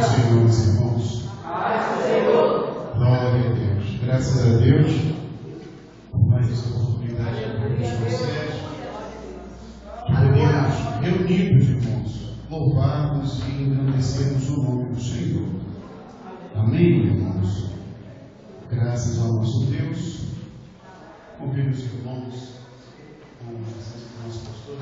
Senhor, meus irmãos. Glória a Deus. Graças a Deus por mais essa oportunidade que nos concede de podermos reunidos, irmãos, louvarmos e engrandecermos o nome do Senhor. Amém, irmãos? Graças ao nosso Deus. Convido os irmãos com a licença do nosso pastor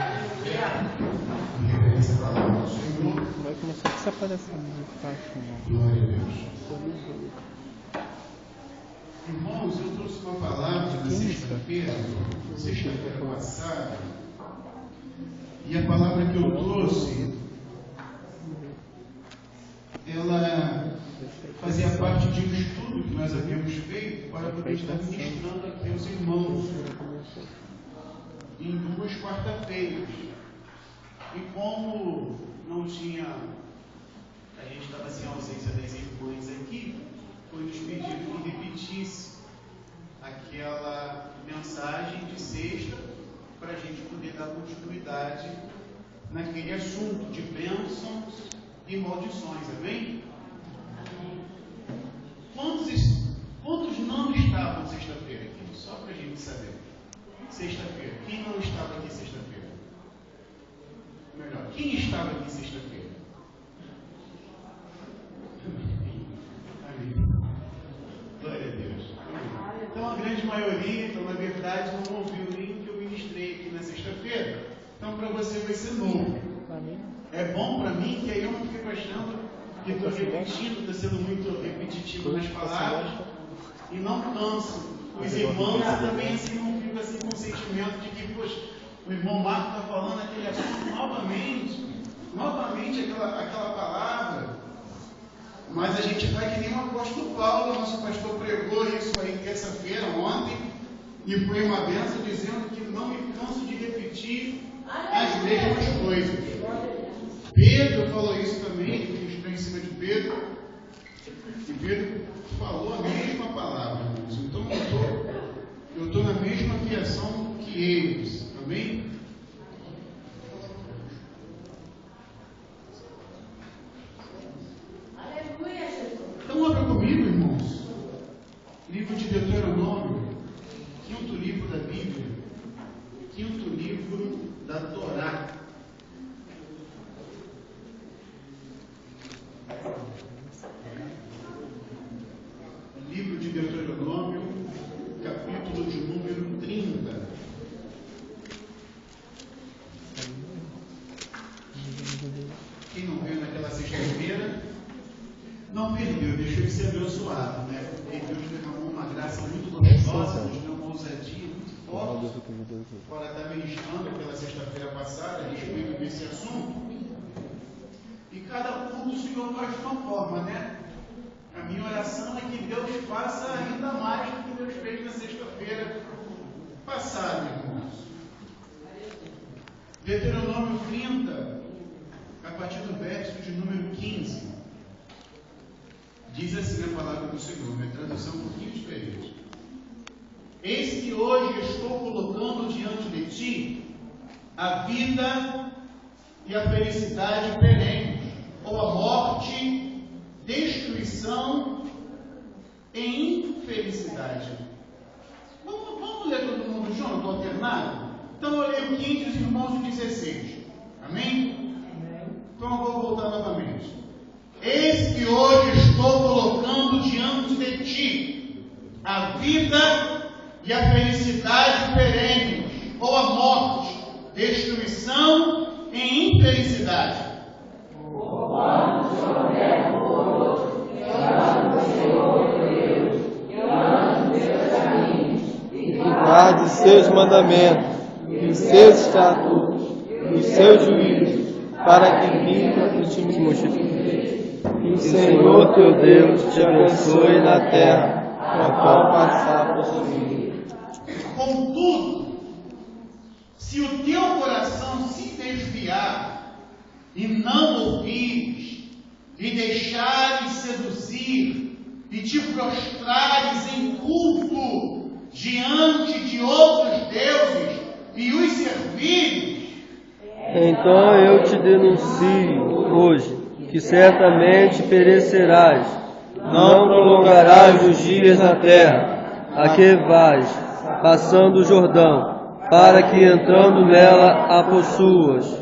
em reverência à palavra do Senhor. Vai começar a desaparecer de faixa, irmão. Glória a Deus. Irmãos, eu trouxe uma palavra na sexta-feira passada, e a palavra que eu trouxe, ela fazia parte de um estudo que nós havíamos feito para poder estar ministrando aqui aos irmãos em 2 quarta-feiras. E como não tinha, a gente estava sem ausência das irmãs aqui, foi nos pedido que repetisse aquela mensagem de sexta para a gente poder dar continuidade naquele assunto de bênçãos e maldições, amém? Quantos não estavam sexta-feira aqui? Só para a gente saber. Sexta-feira. Quem não estava aqui sexta-feira? Melhor, quem estava aqui sexta-feira? Amém. Glória a Deus. Amém. Então a grande maioria, na verdade, não ouviu nem o que eu ministrei aqui na sexta-feira. Então para você vai ser novo. É bom para mim que aí eu não fico achando que estou repetindo, estou sendo muito repetitivo nas palavras e não canso os irmãos e também assim não fico assim com o sentimento de que, poxa, o irmão Marco está falando aquele assunto novamente aquela palavra, mas a gente vai que nem o apóstolo Paulo, nosso pastor pregou isso aí terça-feira, ontem, e foi uma benção dizendo que não me canso de repetir as mesmas coisas. Pedro falou isso também, que estou em cima de Pedro, e Pedro falou a mesma palavra, irmãos. Então eu estou na mesma criação que eles, amém? Então abra comigo, irmãos, livro de Deuteronômio, 5º livro da Bíblia, 5º livro da Torá. Livro de Deuteronômio, capítulo de número 30. Quem não veio naquela sexta-feira, não perdeu, deixou de ser abençoado, né? Porque Deus derramou uma graça muito gostosa, nos deu uma ousadia muito forte para estar ministrando pela sexta-feira passada a respeito desse assunto. E cada culto o Senhor faz de uma forma, né? A minha oração é que Deus faça ainda mais do que Deus fez na sexta-feira passada, irmãos. Deuteronômio 30, a partir do verso de número 15. Diz assim a palavra do Senhor, minha tradução um pouquinho diferente. Eis que hoje estou colocando diante de ti a vida e a felicidade perenes, ou a morte, destruição e infelicidade. Vamos ler todo mundo junto, estou alternado? Então eu leio o 15 e os irmãos o 16. Amém? Então eu vou voltar novamente. Eis que hoje estou colocando diante de ti a vida e a felicidade perenes, ou a morte, destruição e infelicidade. Guarde seus mandamentos, e os seus estatutos, e os seus juízos, para que viva e te multiplique. E o Senhor teu Deus te abençoe na terra, a qual passar por possuir. Contudo, se o teu coração se desviar e não ouvires, e deixares seduzir, e te prostrares em culto diante de outros deuses, e os servires, Então eu te denuncio hoje, que certamente perecerás, não prolongarás os dias na terra, a que vais, passando o Jordão, para que entrando nela a possuas.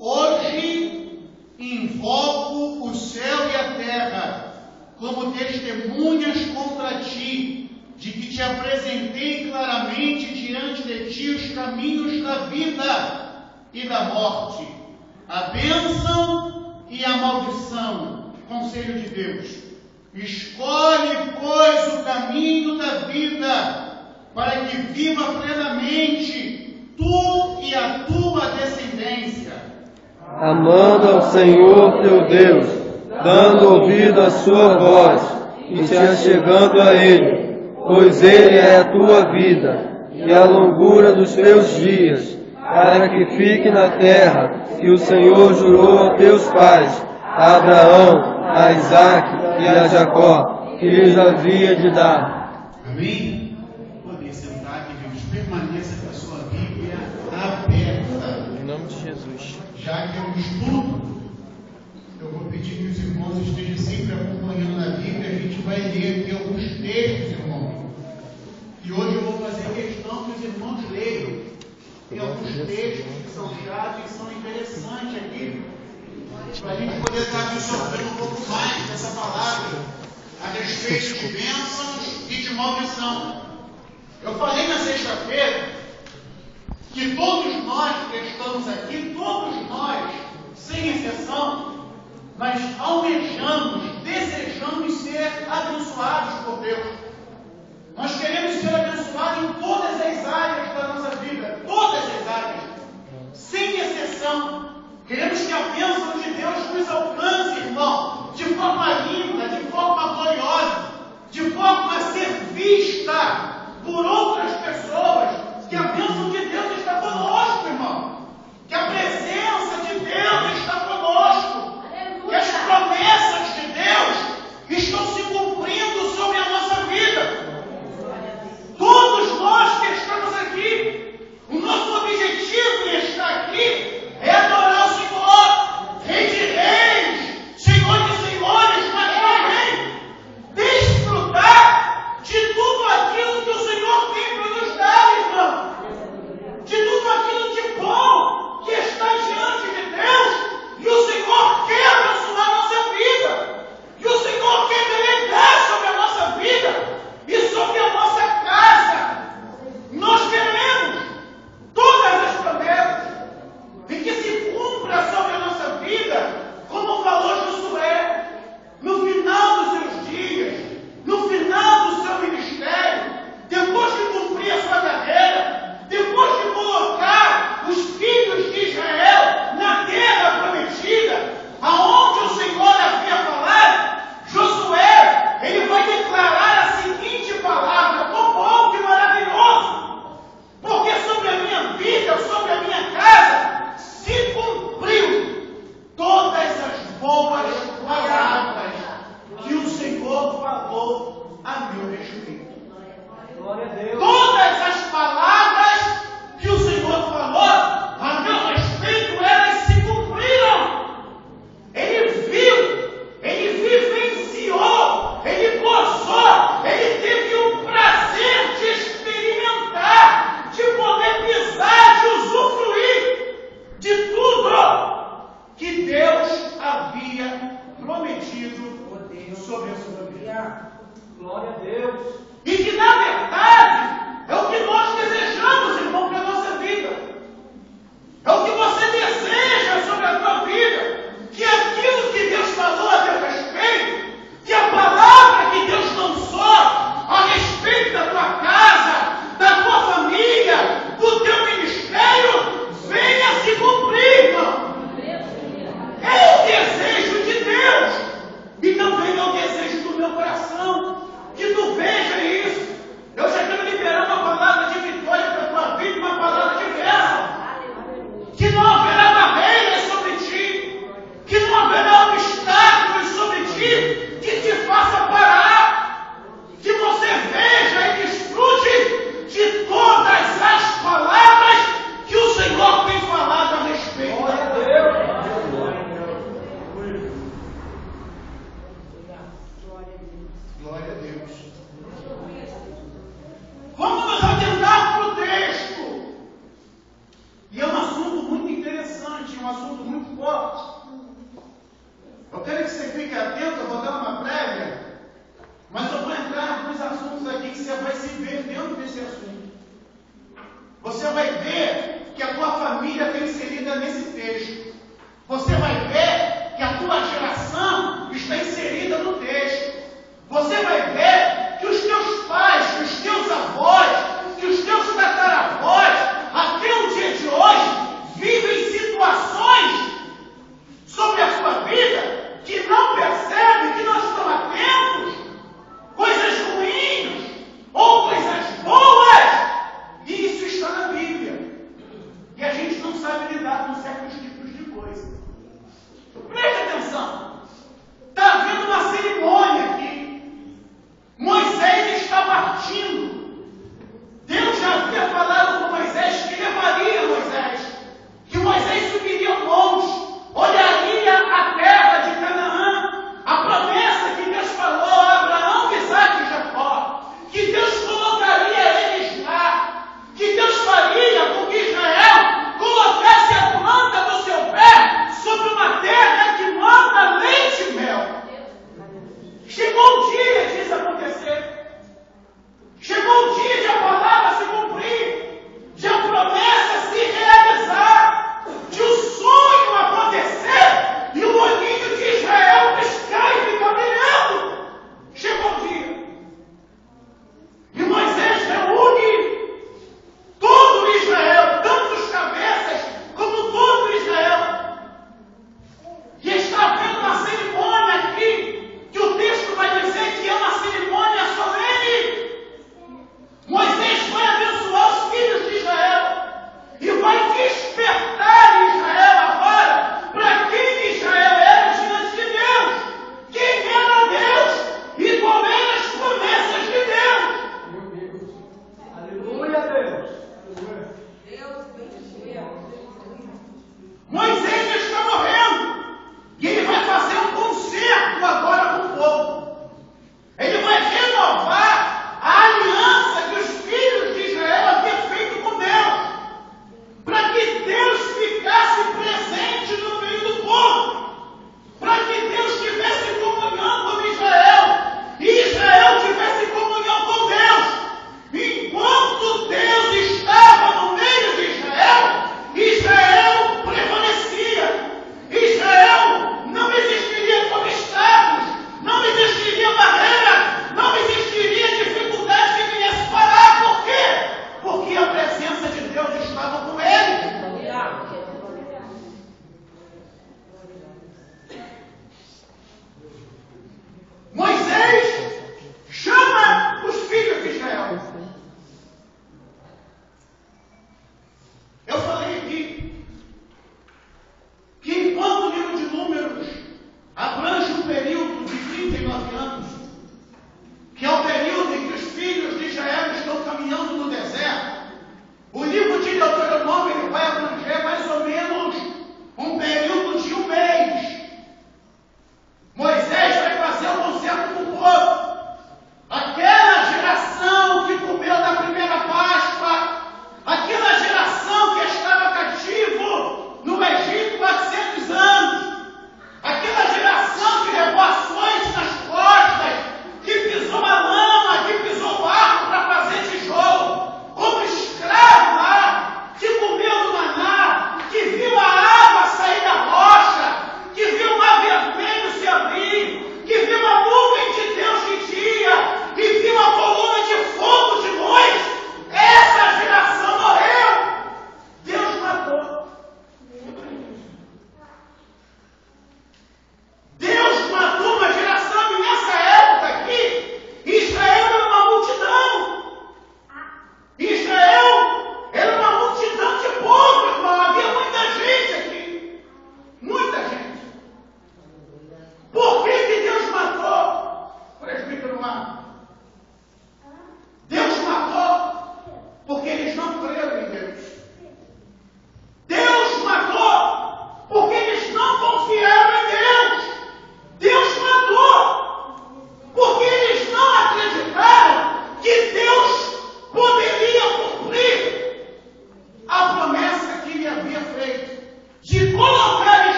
Hoje invoco o céu e a terra como testemunhas contra ti, de que te apresentei claramente diante de ti os caminhos da vida e da morte, a bênção e a maldição. Conselho de Deus: escolhe, pois, o caminho da vida, para que viva plenamente tu e a tua descendência, amando ao Senhor teu Deus, dando ouvido à sua voz e te achegando a Ele, pois Ele é a tua vida e a longura dos teus dias, para que fique na terra que o Senhor jurou a teus pais, a Abraão, a Isaque e a Jacó, que lhes havia de dar. Amém? Podem sentar, queridos. Permaneça com a sua Bíblia aberta. Em nome de Jesus. Já que é um estudo, eu vou pedir que os irmãos estejam sempre acompanhando a Bíblia. A gente vai ler aqui alguns textos, irmãos. E hoje eu vou fazer questão que os irmãos leiam. Tem alguns textos que são chaves e são interessantes aqui, para a gente poder estar absorvendo um pouco mais dessa palavra a respeito de bênçãos e de maldição. Eu falei na sexta-feira que todos nós que estamos aqui, todos nós, sem exceção, nós almejamos, desejamos ser abençoados por Deus. Nós queremos ser abençoados em todas as áreas da nossa vida, todas as áreas, sem exceção. Queremos que a bênção de Deus nos alcance, irmão, de forma linda, de forma gloriosa, de forma a ser vista por outras pessoas, que a bênção de Deus está conosco, irmão, que a presença de Deus está conosco, que as promessas de Deus estão se cumprindo sobre a nossa vida. Todos nós que estamos aqui, o nosso objetivo em estar aqui é adorar o Senhor, Rei de Reis, Senhor de Senhores, mas também desfrutar de tudo aquilo que o Senhor tem para nos dar, um assunto muito forte. Eu quero que você fique atento, eu vou dar uma prévia, mas eu vou entrar nos assuntos aqui que você vai se ver dentro desse assunto. Você vai ver que a tua família está inserida nesse texto. Você vai ver que a tua geração está inserida no texto. Você vai ver que os teus pais, que os teus avós, que os teus tataravós, até o dia de hoje, vivem situações sobre a sua vida que não percebem, que não estão atentos, coisas ruins ou coisas boas, e isso está na Bíblia. E a gente não sabe lidar com certos tipos de coisas.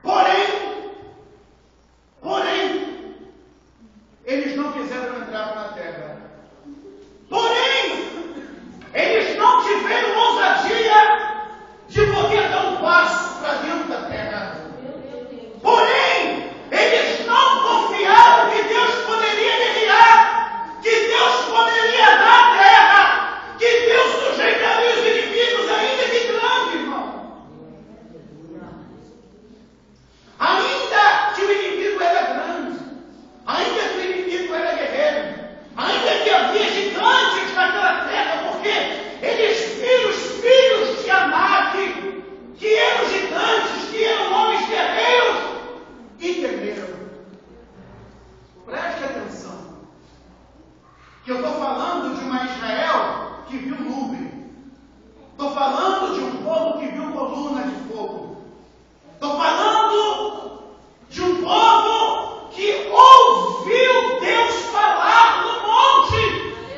Porém, eles não quiseram entrar na terra. Porém, eles não tiveram ousadia de poder dar um passo para dentro da terra. Porém, eles não confiaram que Deus poderia guerrear, que Deus poderia dar a terra, que Deus sujeitaria os inimigos, ainda que grande, irmão. Ainda que o inimigo era grande, ainda que o inimigo era guerreiro, ainda que havia gigantes naquela terra, porque eles viram os filhos de Anak, que eram gigantes, que eram homens guerreiros, e temeram. Preste atenção, que eu estou falando de uma Israel que viu nuvem. Estou falando de um povo que viu coluna de fogo. Estou falando de um povo que ouviu Deus falar no monte,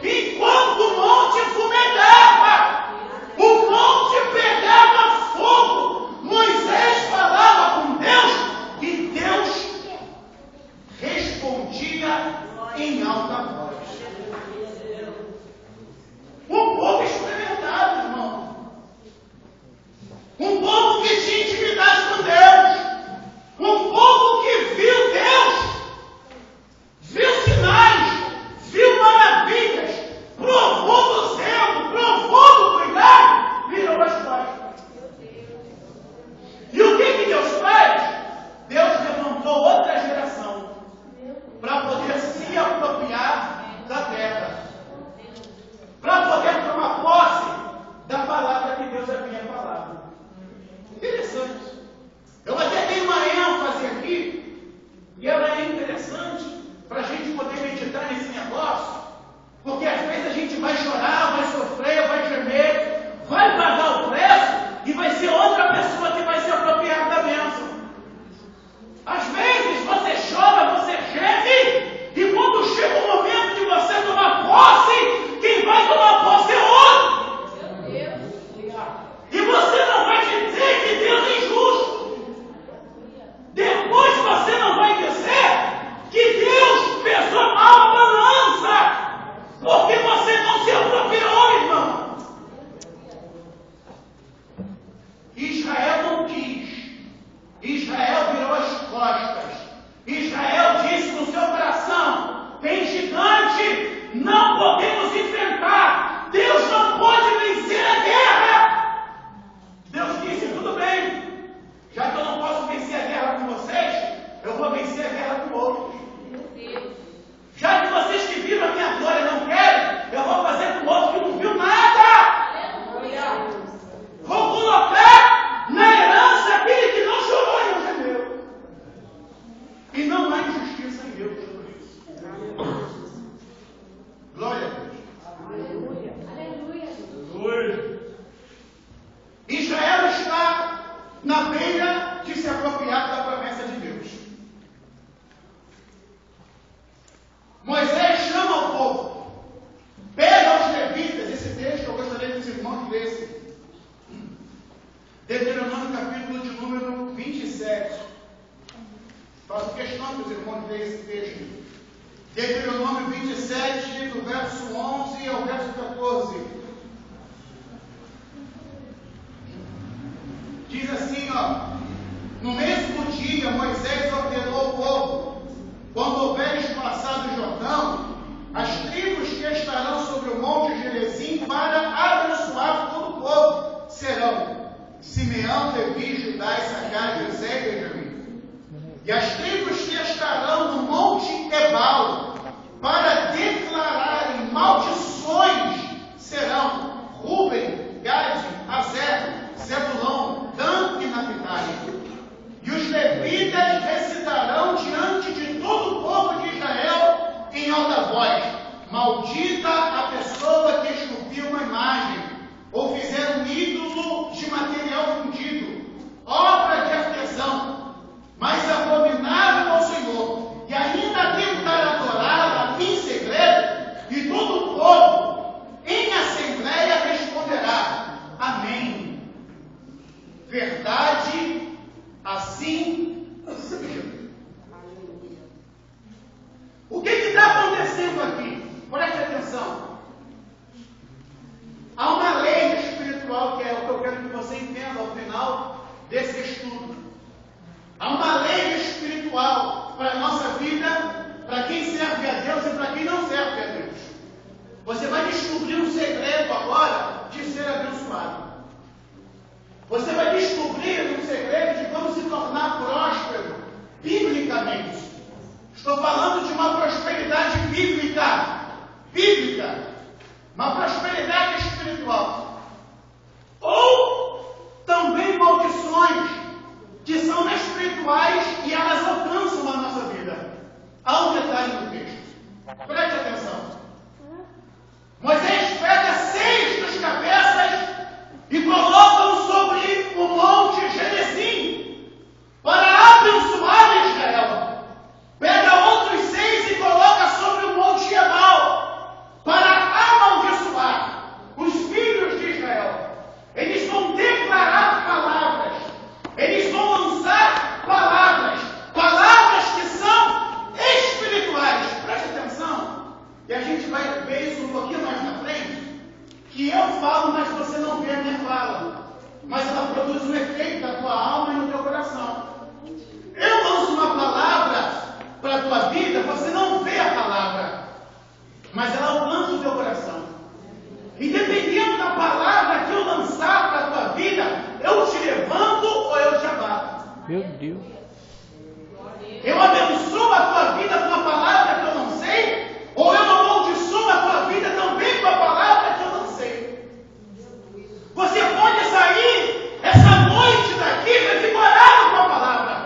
enquanto o monte fumegava, o monte pegava fogo. Moisés falava com Deus e Deus respondia em alta voz. Um povo experimentado, irmão. Um povo que tinha intimidade com Deus. Um povo que viu Deus. Viu sinais. Viu maravilhas. Provou do céu. Provou do cuidado. Virou as costas. E o que Deus faz? Deus levantou outra geração para poder se apropriar da terra, para poder tomar posse da palavra que Deus havia falado. Interessante. Eu até tenho uma ênfase aqui, e ela é interessante para a gente poder meditar nesse negócio, porque às vezes a gente vai chorar, vai sofrer, vai gemer, vai pagar o preço, e vai ser outra pessoa que vai se apropriar da bênção. Às vezes você chora, você geme, e quando chega o momento de você tomar posse, quem vai tomar posse é outro. E você não vai dizer que Deus é injusto. Depois você não vai dizer que Deus pesou mal a balança, porque você não se apropriou, irmão. Israel não quis. Israel virou as costas. Israel disse no seu coração: tem gigante, não podemos enfrentar. Deus não pode vencer a guerra. Deus disse: tudo bem, já que eu não posso vencer a guerra com vocês, eu vou vencer a guerra com outros. Já que vocês que viram a minha glória não querem, eu vou fazer com outro que não viu nada. Vou colocar na herança aquele que não chorou e não gemeu. E não há injustiça em Deus por isso. Glória a Deus. Aleluia. Israel está na beira de se apropriar da promessa de Deus. Moisés chama o povo. Pega os levitas. Esse texto eu gostaria que os irmãos lessem. Deuteronômio capítulo de número 27. Faço questão que os irmãos leiam esse texto. Deuteronômio 27, do verso 11 ao verso 14. Diz assim, no mesmo dia Moisés ordenou ao povo: quando houveres passado o Jordão, as tribos que estarão sobre o monte Gerizim para abençoar todo o povo serão Simeão, Levi, Judá, Issacar, José e Benjamim. E as tribos que estarão no monte Ebal para declararem maldições serão Rúben, Gade, Azer, Zebulão, Dan e Naphtali. E os levitas recitarão diante de todo o povo de Israel em alta voz: maldita a pessoa que esculpiu uma imagem ou fizer um ídolo de material fundido, obra de artesão, mas abominável ao Senhor, e ainda tentar adorá-la em segredo. E todo o povo em assembleia responderá: amém. Verdade, assim O que está acontecendo aqui? Preste atenção. Há uma lei espiritual, que é o que eu quero que você entenda ao final desse estudo. Há uma lei espiritual para a nossa vida, para quem serve a Deus e para quem não serve a Deus. Você vai descobrir um segredo agora de ser abençoado. Você vai descobrir um segredo de como se tornar próspero, biblicamente. Estou falando de uma prosperidade bíblica. Uma prosperidade espiritual. Ou também maldições que são espirituais e elas alcançam a nossa vida. Há um detalhe no texto. Preste atenção. Moisés pega 6 dos cabeças e coloca-os sobre o monte Gerizim para abençoar Israel. Pega outros 6 e coloca sobre o monte Ebal para amaldiçoar os filhos de Israel. Eles vão declarar palavras. Eles vão lançar palavras que são espirituais. Preste atenção. E a gente vai ver isso um pouquinho mais na frente. Que eu falo, mas você não vê a minha fala. Mas ela produz um efeito na tua alma e no teu coração. Eu lanço uma palavra para a tua vida, você não vê a palavra. Mas ela alcança o teu coração. E dependendo da palavra que eu lançar para a tua vida, eu te levanto ou eu te abato. Meu Deus. Eu abençoo a tua vida com a palavra que eu não sei, ou eu amaldiçoo a tua vida também com a palavra que eu não sei. Você pode sair essa noite daqui revigorado com a palavra.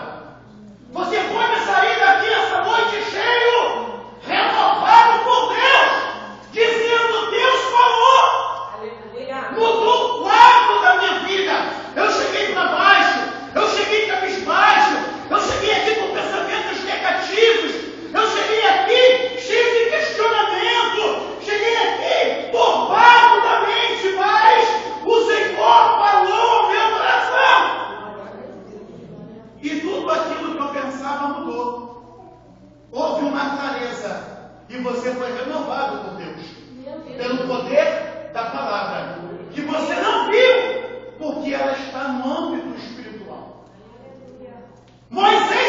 Você pode sair daqui essa noite cheio, renovado por Deus, dizendo: Deus falou, mudou o quadro da minha vida. Eu cheguei para baixo, eu cheguei cabisbaixo, eu cheguei aqui com pensamentos negativos, eu cheguei aqui cheio de questionamento, cheguei aqui turbado da mente, mas o Senhor falou ao meu coração. E tudo aquilo que eu pensava mudou. Houve uma clareza e você foi renovado por Deus, pelo poder da palavra, que você não viu, porque ela está no âmbito espiritual. Moisés